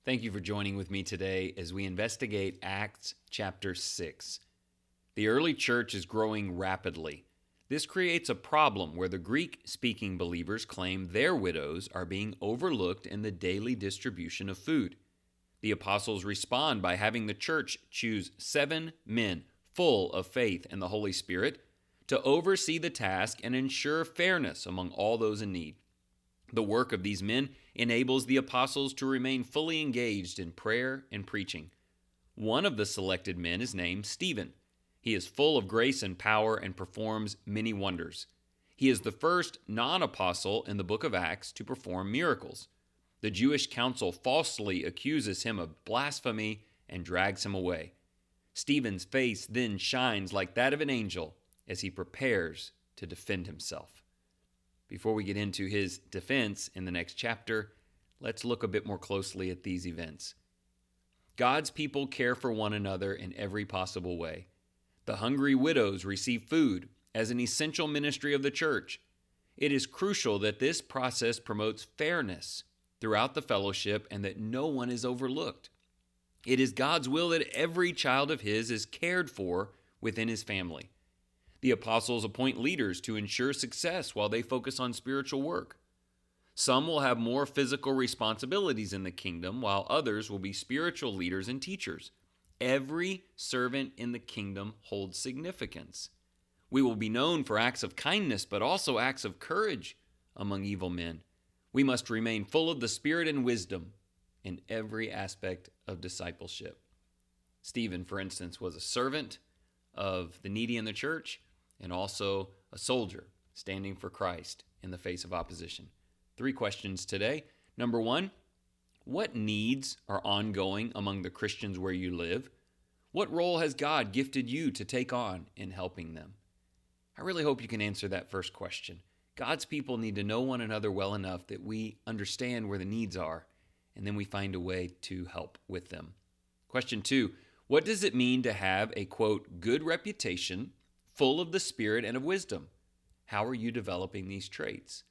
Thank you for joining with me today as we investigate Acts chapter 6. The early church is growing rapidly. This creates a problem where the Greek-speaking believers claim their widows are being overlooked in the daily distribution of food. The apostles respond by having the church choose 7 men full of faith and the Holy Spirit to oversee the task and ensure fairness among all those in need. The work of these men enables the apostles to remain fully engaged in prayer and preaching. One of the selected men is named Stephen. He is full of grace and power and performs many wonders. He is the first non-apostle in the book of Acts to perform miracles. The Jewish council falsely accuses him of blasphemy and drags him away. Stephen's face then shines like that of an angel as he prepares to defend himself. Before we get into his defense in the next chapter, let's look a bit more closely at these events. God's people care for one another in every possible way. The hungry widows receive food as an essential ministry of the church. It is crucial that this process promotes fairness throughout the fellowship and that no one is overlooked. It is God's will that every child of His is cared for within His family. The apostles appoint leaders to ensure success while they focus on spiritual work. Some will have more physical responsibilities in the kingdom, while others will be spiritual leaders and teachers. Every servant in the kingdom holds significance. We will be known for acts of kindness, but also acts of courage among evil men. We must remain full of the Spirit and wisdom in every aspect of discipleship. Stephen, for instance, was a servant of the needy in the church and also a soldier standing for Christ in the face of opposition. 3 questions today. Number 1, what needs are ongoing among the Christians where you live? What role has God gifted you to take on in helping them? I really hope you can answer that first question. God's people need to know one another well enough that we understand where the needs are, and then we find a way to help with them. Question 2, what does it mean to have a, quote, good reputation, full of the Spirit and of wisdom? How are you developing these traits?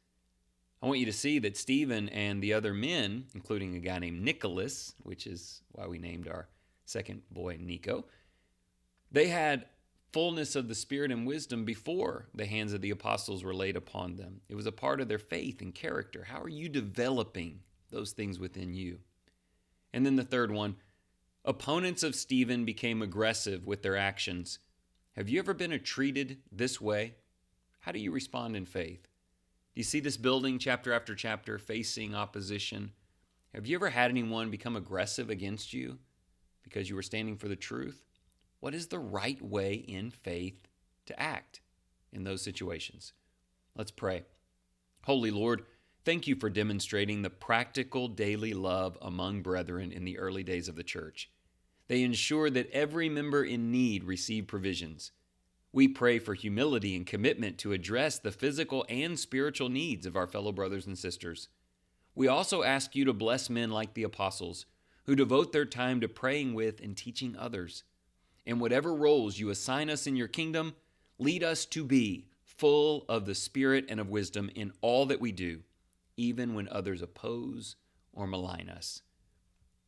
I want you to see that Stephen and the other men, including a guy named Nicholas, which is why we named our second boy Nico, they had fullness of the Spirit and wisdom before the hands of the apostles were laid upon them. It was a part of their faith and character. How are you developing those things within you? And then the third one, opponents of Stephen became aggressive with their actions. Have you ever been treated this way? How do you respond in faith? Do you see this building chapter after chapter facing opposition? Have you ever had anyone become aggressive against you because you were standing for the truth? What is the right way in faith to act in those situations? Let's pray. Holy Lord, thank you for demonstrating the practical daily love among brethren in the early days of the church. They ensured that every member in need received provisions. We pray for humility and commitment to address the physical and spiritual needs of our fellow brothers and sisters. We also ask you to bless men like the apostles, who devote their time to praying with and teaching others. In whatever roles you assign us in your kingdom, lead us to be full of the Spirit and of wisdom in all that we do, even when others oppose or malign us.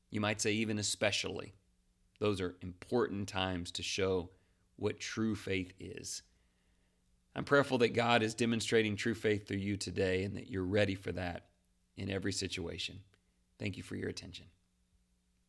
You might say even especially. Those are important times to show what true faith is. I'm prayerful that God is demonstrating true faith through you today and that you're ready for that in every situation. Thank you for your attention.